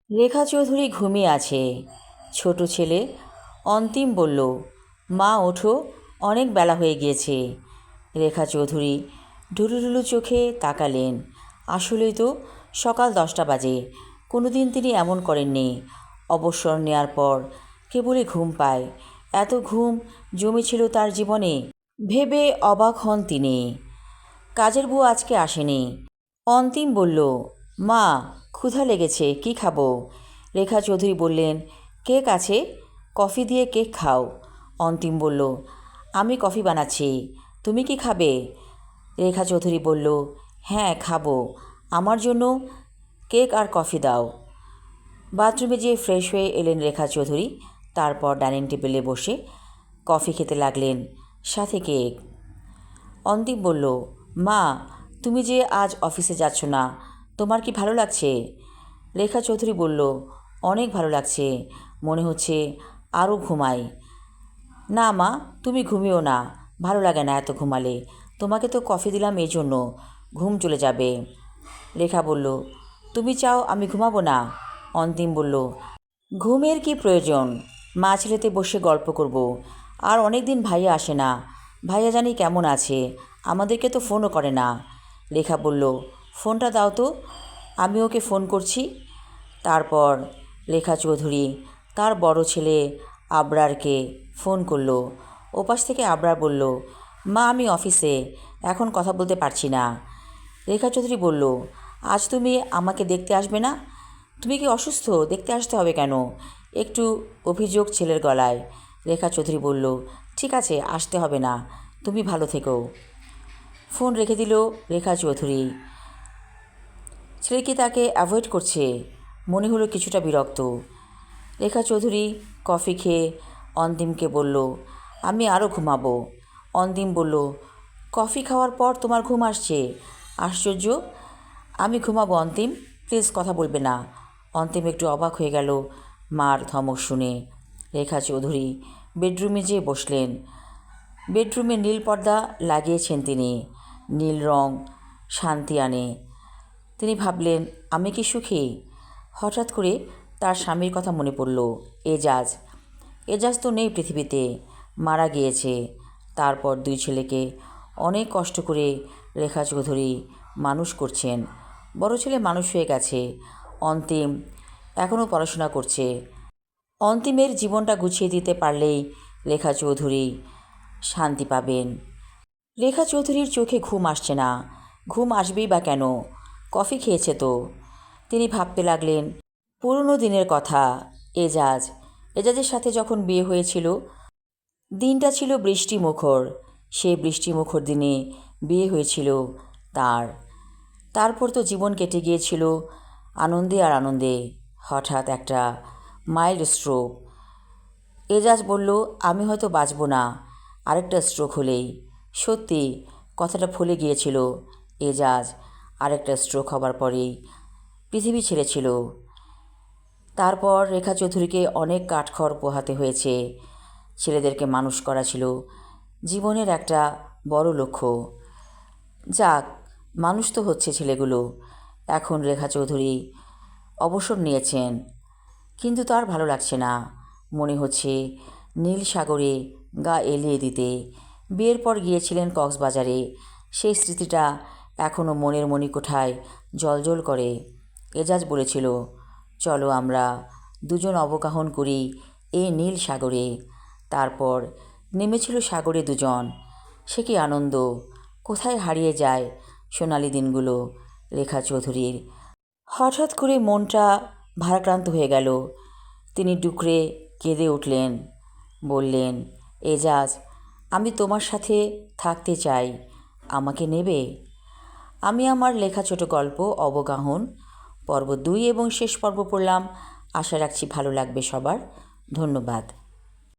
রেখা চৌধুরী ঘুমিয়ে আছে। ছোট ছেলে অন্তিম বলল, মা ওঠো, অনেক বেলা হয়ে গিয়েছে। রেখা চৌধুরী ঢুলুঢুলু চোখে তাকালেন। আসলেই তো সকাল 10টা বাজে। কোনো দিন তিনি এমন করেননি। অবসর নেয়ার পর কেবলই ঘুম পায়। এত ঘুম জমেছিল তার জীবনে ভেবে অবাক হন তিনি। কাজের বউ আজকে আসেনি। অন্তিম বলল, মা ক্ষুধা লেগেছে, কি খাবো? রেখা চৌধুরী বললেন, কেক আছে, কফি দিয়ে কেক খাও। অন্তিম বলল, আমি কফি বানাচ্ছি, তুমি কি খাবে? রেখা চৌধুরী বলল, হ্যাঁ খাবো, আমার জন্য কেক আর কফি দাও। বাথরুমে যেয়ে ফ্রেশ হয়ে এলেন রেখা চৌধুরী। তারপর ডাইনিং টেবিলে বসে কফি খেতে লাগলেন, সাথে কেক। অন্তিম বলল, মা তুমি যে আজ অফিসে যাচ্ছ না, তোমার কি ভালো লাগছে? রেখা চৌধুরী বলল, অনেক ভালো লাগছে, মনে হচ্ছে আরও ঘুমাই। না মা, তুমি ঘুমিও না, ভালো লাগে না এত ঘুমালে। তোমাকে তো কফি দিলাম এই জন্য, ঘুম চলে যাবে। রেখা বলল, তুমি চাও আমি ঘুমাবো না? অন্তিম বলল, ঘুমের কি প্রয়োজন, মা ছেলেতে বসে গল্প করব। আর অনেক দিন ভাইয়া আসে না, ভাইয়া জানি কেমন আছে, আমাদেরকে তো ফোনও করে না। রেখা বলল, ফোনটা দাও তো, আমি ওকে ফোন করছি। তারপর রেখা চৌধুরী তার বড় ছেলে আবরারকে ফোন করলো। ওপাশ থেকে আবরার বলল, মা আমি অফিসে, এখন কথা বলতে পারছি না। রেখা চৌধুরী বলল, আজ তুমি আমাকে দেখতে আসবে না? তুমি কি অসুস্থ? দেখতে আসতে হবে কেন? একটু অভিযোগ ছেলের গলায়। রেখা চৌধুরী বলল, ঠিক আছে, আসতে হবে না, তুমি ভালো থেকো। ফোন রেখে দিল রেখা চৌধুরী। ছেলে কি তাকে অ্যাভয়েড করছে? মনে হলো কিছুটা বিরক্ত। রেখা চৌধুরী কফি খেয়ে অন্তিমকে বলল, আমি আরও ঘুমাবো। অন্তিম বলল, কফি খাওয়ার পর তোমার ঘুম আসছে? আশ্চর্য, আমি ঘুমাবো অন্তিম, প্লিজ কথা বলবে না। অন্তিম একটু অবাক হয়ে গেল মার ধমক শুনে। রেখা চৌধুরী বেডরুমে যেয়ে বসলেন। বেডরুমে নীল পর্দা লাগিয়েছেন তিনি। নীল রং শান্তি আনে। তিনি ভাবলেন, আমি কি সুখী? হঠাৎ করে তার স্বামীর কথা মনে পড়ল। এজাজ এজাজ তো নেই পৃথিবীতে, মারা গিয়েছে। তারপর দুই ছেলেকে অনেক কষ্ট করে রেখা চৌধুরী মানুষ করছেন। বড় ছেলে মানুষ হয়ে গেছে, অন্তিম এখনও পড়াশোনা করছে। অন্তিমের জীবনটা গুছিয়ে দিতে পারলেই রেখা চৌধুরী শান্তি পাবেন। রেখা চৌধুরীর চোখে ঘুম আসছে না। ঘুম আসবেই বা কেন? কফি খেয়েছে তো। তিনি ভাবতে লাগলেন পুরনো দিনের কথা। এজাজ এজাজের সাথে যখন বিয়ে হয়েছিল, দিনটা ছিল বৃষ্টিমুখর। সেই বৃষ্টিমুখর দিনে বিয়ে হয়েছিল তার। তারপর তো জীবন কেটে গিয়েছিল আনন্দে আর আনন্দে। হঠাৎ একটা মাইল্ড স্ট্রোক। এজাজ বলল, আমি হয়তো বাঁচব না আরেকটা স্ট্রোক হলেই। সত্যি কথাটা ফলে গিয়েছিল। এজাজ আরেকটা স্ট্রোক হবার পরেই পৃথিবী ছেড়েছিল। তারপর রেখা চৌধুরীকে অনেক কাঠখড় পোহাতে হয়েছে। ছেলেদেরকে মানুষ করা ছিল জীবনের একটা বড় লক্ষ্য। যাক, মানুষ তো হচ্ছে ছেলেগুলো। এখন রেখা চৌধুরী অবসর নিয়েছেন, কিন্তু তার ভালো লাগছে না। মনে হচ্ছে নীল সাগরে গা এলিয়ে দিতে। বিয়ের পর গিয়েছিলেন কক্সবাজারে, সেই স্মৃতিটা এখনও মনের মণিকোঠায় জ্বলজ্বল করে। এজাজ বলেছিল, চলো আমরা দুজন অবগাহন করি এই নীল সাগরে। তারপর নেমেছিল সাগরে দুজন। সে কি আনন্দ! কোথায় হারিয়ে যায় সোনালি দিনগুলো রেখা চৌধুরীর। হঠাৎ করে মনটা ভারাক্রান্ত হয়ে গেল। তিনি ডুকরে কেঁদে উঠলেন, বললেন, এজাজ আমি তোমার সাথে থাকতে চাই, আমাকে নেবে? আমি আমার লেখা ছোট গল্প অবগাহন পর্ব 2 এবং শেষ পর্ব পড়লাম। আশা রাখছি ভালো লাগবে সবার। ধন্যবাদ।